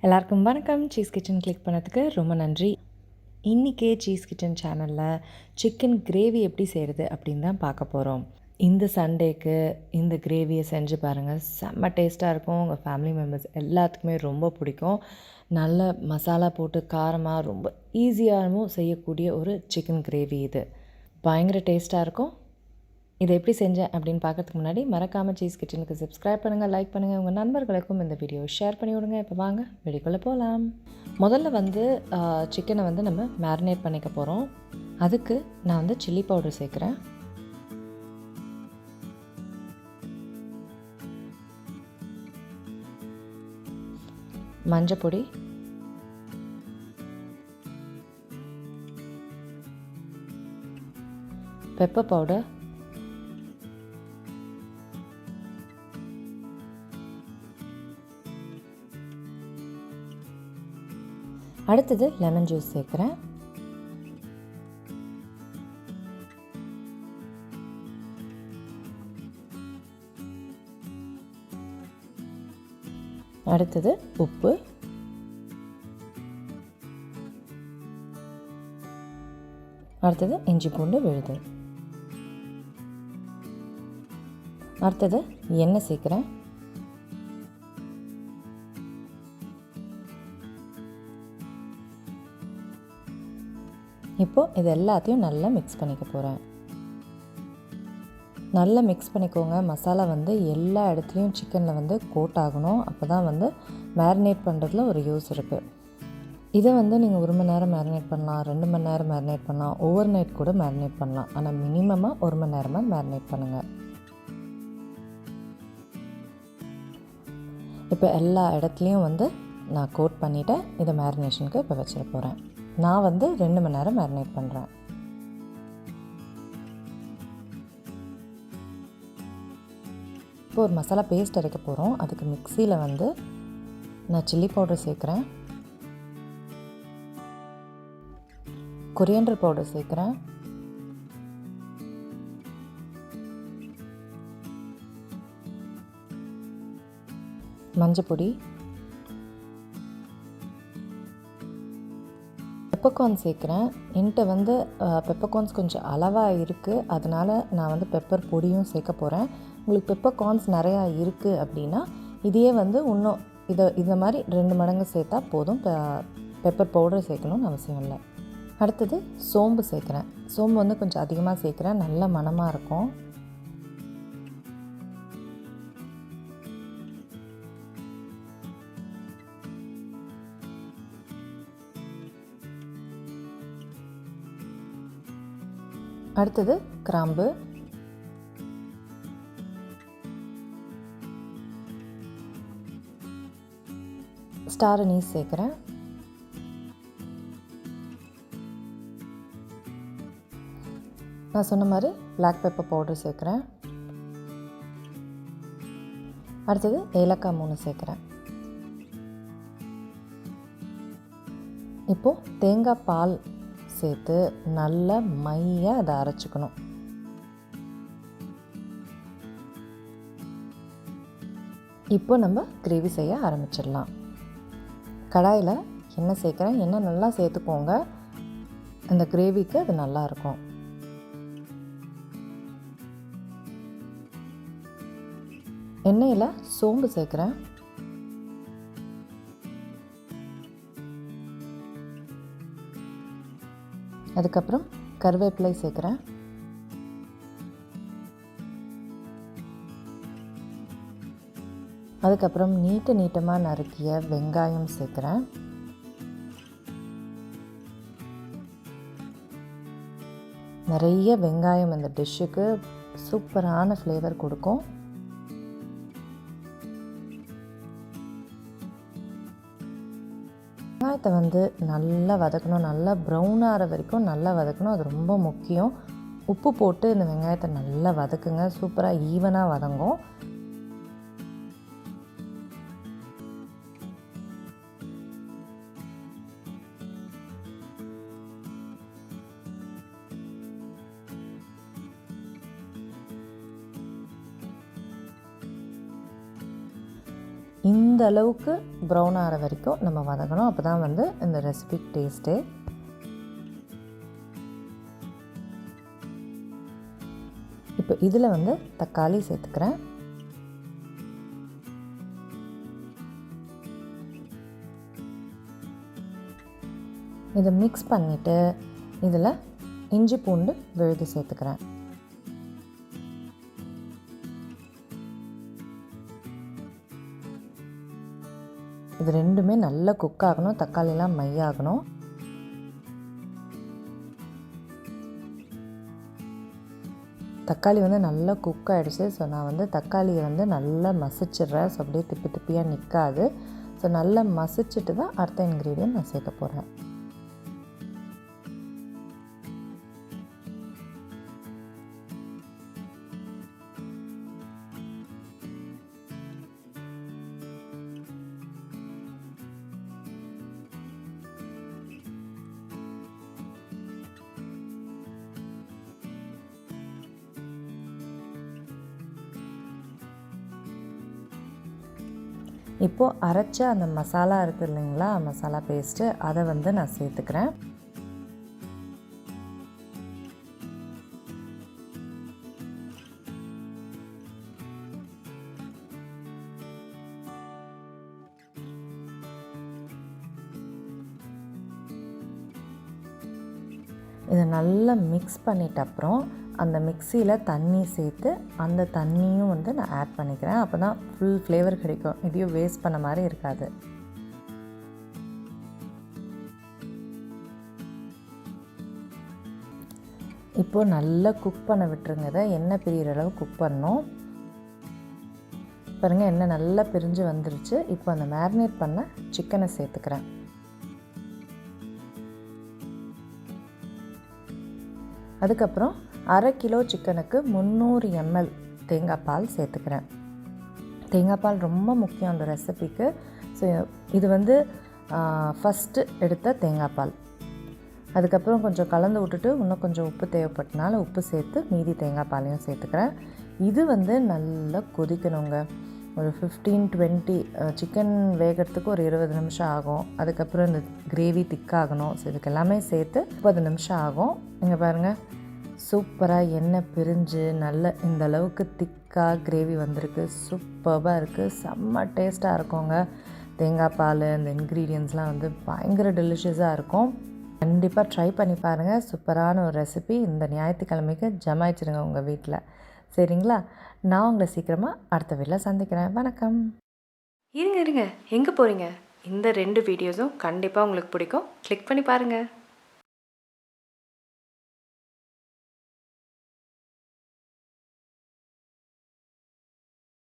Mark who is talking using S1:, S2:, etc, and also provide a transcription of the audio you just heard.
S1: எல்லாருக்கும் வணக்கம். Cheese kitchen click பண்ணதுக்கு ரொம்ப நன்றி. இன்றைக்கே சீஸ் கிச்சன் சேனலில் சிக்கன் கிரேவி எப்படி செய்கிறது அப்படின்னு தான் பார்க்க போகிறோம். இந்த சண்டேக்கு இந்த கிரேவியை செஞ்சு பாருங்கள், செம்ம டேஸ்ட்டாக இருக்கும். உங்கள் ஃபேமிலி மெம்பர்ஸ் எல்லாத்துக்குமே ரொம்ப பிடிக்கும். நல்ல மசாலா போட்டு காரமாக ரொம்ப ஈஸியாகவும் செய்யக்கூடிய ஒரு சிக்கன் கிரேவி இது. பயங்கர டேஸ்ட்டாக இருக்கும். இதை எப்படி செஞ்சேன் அப்படின்னு பார்க்கறதுக்கு முன்னாடி மறக்காமல் சீஸ் கிச்சனுக்கு சப்ஸ்கிரைப் பண்ணுங்கள், லைக் பண்ணுங்கள், உங்கள் நண்பர்களுக்கும் இந்த வீடியோ ஷேர் பண்ணி விடுங்க. இப்போ வாங்க வீடியோக்குள்ளே போகலாம். முதல்ல சிக்கனை நம்ம மேரினேட் பண்ணிக்க போகிறோம். அதுக்கு நான் சில்லி பவுடர் சேர்க்குறேன். மஞ்சப்பொடி, பெப்பர் பவுடர், அடுத்தது லெமன் ஜூஸ் சேர்க்குறேன். அடுத்தது உப்பு, அடுத்தது இஞ்சி பூண்டு விழுது, அடுத்தது எண்ணெய் சேர்க்குறேன். இப்போது இது எல்லாத்தையும் நல்லா மிக்ஸ் பண்ணிக்க போகிறேன். நல்லா மிக்ஸ் பண்ணிக்கோங்க. மசாலா எல்லா இடத்துலையும் சிக்கனில் கோட் ஆகணும். அப்போ தான் மேரினேட் பண்ணுறதுல ஒரு யூஸ் இருக்குது. இதை நீங்கள் 1 மணி நேரம் மேரினேட் பண்ணலாம், 2 மணி நேரம் மேரினேட் பண்ணலாம், ஓவர் நைட் கூட மேரினேட் பண்ணலாம். ஆனால் மினிமமாக 1 மணி நேரமாக மேரினேட் பண்ணுங்கள். இப்போ எல்லா இடத்துலையும் நான் கோட் பண்ணிவிட்டேன். இதை மேரினேஷனுக்கு இப்போ வச்சிட போகிறேன். நான் 2 மணி நேரம் மேரினேட் பண்ணுறேன். இப்போ ஒரு மசாலா பேஸ்ட் அரைக்க போகிறோம். அதுக்கு மிக்சியில் நான் சில்லி பவுடர் சேர்க்குறேன், கொரியாண்டர் பவுடர் சேர்க்குறேன், மஞ்சப்பொடி, பெப்பர்கார்ன் சேர்க்குறேன். என்கிட்ட பெப்பர்கார்ன்ஸ் கொஞ்சம் அளவாக இருக்குது, அதனால் நான் பெப்பர் பொடியும் சேர்க்க போகிறேன். உங்களுக்கு பெப்பர்கார்ன்ஸ் நிறையா இருக்குது அப்படின்னா இதையே இன்னும் இந்த மாதிரி 2 மடங்கு சேர்த்தா போதும். பெப்பர் பவுடர் சேர்க்கணும்னு அவசியம் இல்லை. அடுத்தது சோம்பு சேர்க்குறேன். சோம்பு கொஞ்சம் அதிகமாக சேர்க்குறேன், நல்ல மணமாக இருக்கும். அடுத்தது கிராம்பு, ஸ்டார் அனீஸ் சேர்க்குறேன். நான் சொன்ன மாதிரி பிளாக் பெப்பர் பவுடர் சேர்க்குறேன். அடுத்தது ஏலக்காய் 3 சேர்க்குறேன். இப்போது தேங்காய் பால் சேர்த்து நல்லா மையாக அதை அரைச்சிக்கணும். இப்போ நம்ம கிரேவி செய்ய ஆரம்பிச்சிடலாம். கடாயில் எண்ணெய் சேர்க்குறேன். எண்ணெய் நல்லா சேர்த்துக்கோங்க, அந்த கிரேவிக்கு அது நல்லாயிருக்கும். எண்ணெயில் சோம்பு சேர்க்குறேன். அதுக்கப்புறம் கருவேப்பிலை சேர்க்குறேன். அதுக்கப்புறம் நீட்டமாக நறுக்கிய வெங்காயம் சேர்க்குறேன். நிறைய வெங்காயம் இந்த டிஷ்ஷுக்கு சூப்பரான ஃப்ளேவர் கொடுக்கும். வெங்காயத்தை நல்லா வதக்கணும், நல்லா ப்ரௌன் ஆகிற வரைக்கும் நல்லா வதக்கணும். அது ரொம்ப முக்கியம். உப்பு போட்டு இந்த வெங்காயத்தை நல்லா வதக்குங்க, சூப்பராக ஈவனாக வதங்கும். இந்த அளவுக்கு ப்ரௌன் ஆகிற வரைக்கும் நம்ம வதக்கணும். அப்போ தான் வந்து இந்த ரெசிபிக்கு டேஸ்ட்டே. இப்போ இதில் வந்து தக்காளி சேர்த்துக்கிறேன். இதை மிக்ஸ் பண்ணிவிட்டு இதில் இஞ்சி பூண்டு விழுது சேர்த்துக்கிறேன். இது ரெண்டுமே நல்லா குக் ஆகணும். தக்காளிலாம் மையாகணும். தக்காளி வந்து நல்லா குக் ஆகிடுச்சு. ஸோ நான் வந்து தக்காளியை வந்து நல்லா மசிச்சிட்றேன். ஸோ அப்படியே திப்பி திப்பியாக நிற்காது. ஸோ நல்லா மசிச்சுட்டு தான் அடுத்த இன்க்ரீடியன்ட் நான் சேர்க்க போகிறேன். இப்போது அரைச்ச அந்த மசாலா இருக்குது இல்லைங்களா, மசாலா பேஸ்ட்டு, அதை வந்து நான் சேர்த்துக்கிறேன். இதை நல்லா மிக்ஸ் பண்ணிட்ட அப்புறம் அந்த மிக்சியில் தண்ணி சேர்த்து அந்த தண்ணியும் வந்து நான் ஆட் பண்ணிக்கிறேன். அப்போ தான் ஃபுல் ஃப்ளேவர் கிடைக்கும். இதையும் வேஸ்ட் பண்ண மாதிரி இருக்காது. இப்போது நல்லா குக் பண்ண விட்டுருங்க. இதை எண்ணெய் பிரிகிற அளவு குக் பண்ணணும். பாருங்கள், எண்ணெய் நல்லா பிரிஞ்சு வந்துருச்சு. இப்போ அந்த மேரினேட் பண்ண சிக்கனை சேர்த்துக்கிறேன். அதுக்கப்புறம் 1/2 கிலோ சிக்கனுக்கு 300 ml தேங்காய் பால் சேர்த்துக்கிறேன். தேங்காய் பால் ரொம்ப முக்கியம் அந்த ரெசிபிக்கு. ஸோ இது வந்து ஃபஸ்ட்டு எடுத்த தேங்காய் பால். அதுக்கப்புறம் கொஞ்சம் கலந்து விட்டுட்டு இன்னும் கொஞ்சம் உப்பு தேவைப்பட்டனால உப்பு சேர்த்து மீதி தேங்காய் பாலையும் சேர்த்துக்கிறேன். இது வந்து நல்லா கொதிக்கணுங்க. ஒரு 15-20 சிக்கன் வேகிறதுக்கு ஒரு 20 நிமிஷம் ஆகும். அதுக்கப்புறம் இந்த கிரேவி திக்காகணும். ஸோ இதுக்கு எல்லாமே சேர்த்து 30 நிமிஷம் ஆகும். இங்கே பாருங்கள், சூப்பராக எண்ணெய் பிரிஞ்சு நல்ல இந்த அளவுக்கு திக்காக கிரேவி வந்திருக்கு. சூப்பராக இருக்குது. செம்ம டேஸ்ட்டாக இருக்குங்க. தேங்காய் பால், இந்த இன்க்ரீடியன்ட்ஸ்லாம் வந்து பயங்கர டெலிஷியஸாக இருக்கும். கண்டிப்பாக ட்ரை பண்ணி பாருங்கள். சூப்பரான ஒரு ரெசிபி. இந்த ஞாயிற்றுக்கிழமைக்கு ஜமாயிச்சிடுங்க உங்கள் வீட்டில். சரிங்களா? நான் உங்களை சீக்கிரமாக அடுத்த வீட்டில் சந்திக்கிறேன். வணக்கம்.
S2: இருங்க, எங்கே போகிறீங்க? இந்த 2 வீடியோஸும் கண்டிப்பாக உங்களுக்கு பிடிக்கும். கிளிக் பண்ணி பாருங்கள்.